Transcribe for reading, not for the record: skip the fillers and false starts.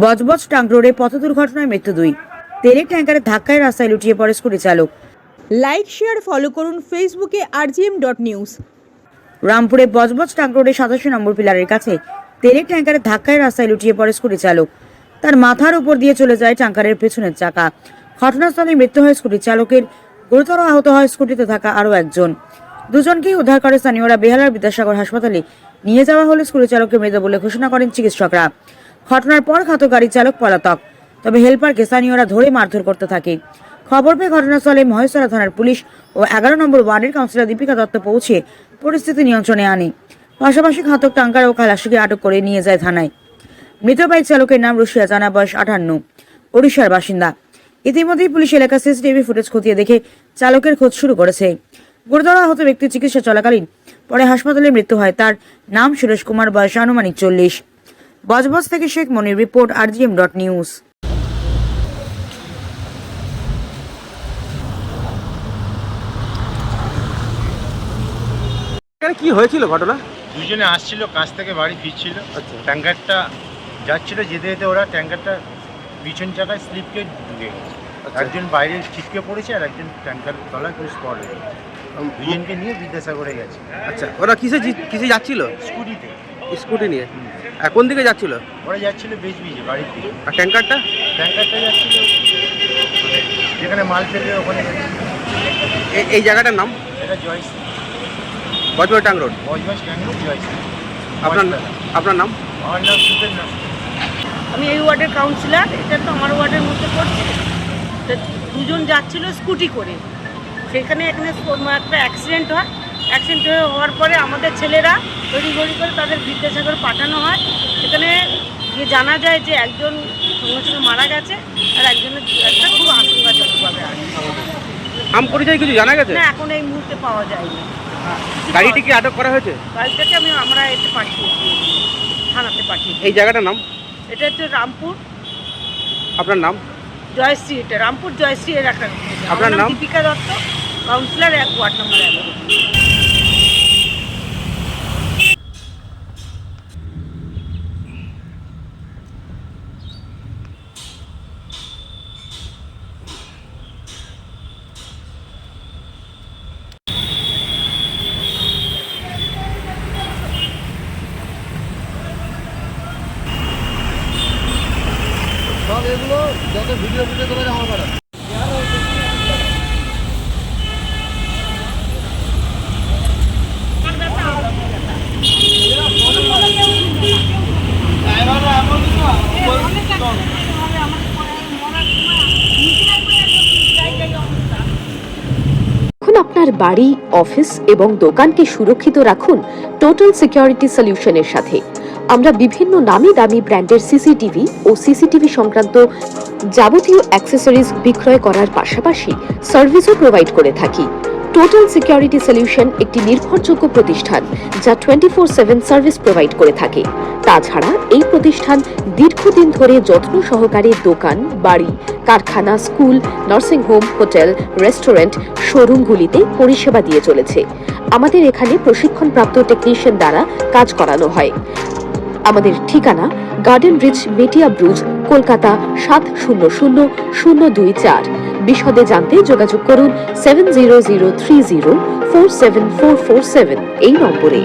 Budge Budge tank রোডে পথ দুর্ঘটনায় মৃত্যু 2। তেলের ট্যাঙ্কারের ধাক্কায় রাস্তায় লুটিয়ে পড়ে স্কুটি চালক। লাইক শেয়ার ফলো করুন ফেসবুকে rgm.news। রামপুরে বজবজ ট্যাঙ্ক রোডে 87 নম্বর পিলারের কাছে তেলের ট্যাঙ্কারের ধাক্কায় রাস্তায় লুটিয়ে পড়ে স্কুটি চালক। তার মাথার উপর দিয়ে চলে যায় ট্যাঙ্কারের পেছনের চাকা। ঘটনাস্থলে মৃত্যু হয় স্কুটি চালকের। গুরুতর আহত হয় স্কুটিতে থাকা আরও একজন। দুজনকেই উদ্ধার করে স্থানীয়রা। বেহালার বিদ্যাসাগর হাসপাতালে নিয়ে যাওয়া হলে স্কুটি চালককে মৃত বলে ঘোষণা করেন চিকিৎসকরা। ঘটনার পর ঘাতক গাড়ি চালক পলাতক, তবে হেলপারকে স্থানীয়রা ধরে মারধর করতে থাকে। খবর পেয়ে ঘটনাস্থলে মহেশতলা থানার পুলিশ ও 11 নম্বর ওয়ার্ডের কাউন্সিলর দীপিকা দত্ত পৌঁছে পরিস্থিতি নিয়ন্ত্রণে আনে। পাশাপাশি ঘাতক ট্যাঙ্কার ও খালাসিকে আটক করে নিয়ে যায় থানায়। মৃত বাইক চালকের নাম রুশিয়া জানা, বয়স 58, ওড়িশার বাসিন্দা। ইতিমধ্যেই পুলিশ এলাকা সিসিটিভি ফুটেজ খতিয়ে দেখে চালকের খোঁজ শুরু করেছে। গুরুতর আহত ব্যক্তির চিকিৎসা চলাকালীন পরে হাসপাতালে মৃত্যু হয়। তার নাম সুরেশ কুমার, বয়স আনুমানিক 40। বজবজ থেকে শেখ মনির রিপোর্ট, rgm.news। কি হয়েছিল ঘটনা? দুজনে আসছিল, কাজ থেকে বাড়ি ফিরছিল। ট্যাঙ্কারটা যাচ্ছিল, যেতে যেতে ওরা ট্যাঙ্কারটা পিছন চাকায় স্লিপকে ঢুকে গেছে। একজন বাইরে ছিটকে পড়েছে আর একজন ট্যাঙ্কার তলায় পুরো স্পট হয়ে গেছে। দুজনকে নিয়ে বিদ্যাসাগরে গেছে। আচ্ছা, ওরা কিসে যাচ্ছিল? স্কুটিতে। স্কুটি নিয়ে কোন দিকে যাচ্ছিল? ওরা যাচ্ছিল বেজবিজে বাড়ির দিকে। আর ট্যাঙ্কারটা যাচ্ছিল যেখানে মাল ফেলবে ওখানে। এই জায়গাটার নাম? এটা Jayashree, Budge Budge tank road. Budge Budge tank road, Jayashree. আপনার নাম? আমার নাম সুপেন নাম। আমি এই ওয়ার্ডের কাউন্সিলর। এটা তো আমার ওয়ার্ডের মধ্যে পড়ছে। দুজন যাচ্ছিল স্কুটি করে, সেখানে এখানে একটা অ্যাক্সিডেন্ট হয়। অ্যাক্সিডেন্ট হওয়ার পরে আমাদের ছেলেরা তড়ি করে তাদের বিদ্যাসাগর পাঠানো হয়। সেখানে গিয়ে জানা যায় যে একজন সঙ্গে সঙ্গে মারা গেছে আর একজনের একটা খুব আশঙ্কাজনকভাবে আছে। নাম পরিচয় কিছু জানা গেছে? না, এখন এই মুহূর্তে পাওয়া যায়নি। গাড়িটি কি আটক করা হয়েছে? গাড়িটাকে আমরা এতে পাঠিয়েছি, থানাতে পাঠিয়েছি। এই জায়গাটার নাম? এটা হচ্ছে রামপুর। আপনার নাম? জয়শ্রী। এটা রামপুর জয়শ্রী এলাকার। আপনার নাম? Dipika Dutta, councillor, ward number 11। এগুলো যত ভিডিও করে আমার পাড়া। আপনার বাড়ি, অফিস এবং দোকানকে সুরক্ষিত রাখুন টোটাল সিকিউরিটি সলিউশনের সাথে। আমরা বিভিন্ন নামি দামি ব্র্যান্ডের সিসিটিভি ও সিসিটিভি সংক্রান্ত যাবতীয় অ্যাক্সেসরিজ বিক্রয় করার পাশাপাশি সার্ভিসও প্রোভাইড করে থাকি। টোটাল সিকিউরিটি সলিউশন একটি নির্ভরযোগ্য প্রতিষ্ঠান যা 24/7 সার্ভিস প্রোভাইড করে থাকে। তাছাড়া এই প্রতিষ্ঠান দীর্ঘদিন ধরে যত্ন সহকারে দোকান, বাড়ি, কারখানা, school, nursing home, hotel, restaurant, শোরুমগুলিতে পরিষেবা দিয়ে চলেছে। আমাদের এখানে প্রশিক্ষণপ্রাপ্ত টেকনিশিয়ান দ্বারা কাজ করানো হয়। আমাদের ঠিকানা গার্ডেন রিচ, মেটিয়া ব্রুজ, কলকাতা 700024। বিশদে জানতে যোগাযোগ করুন 7003047447 এই নম্বরে।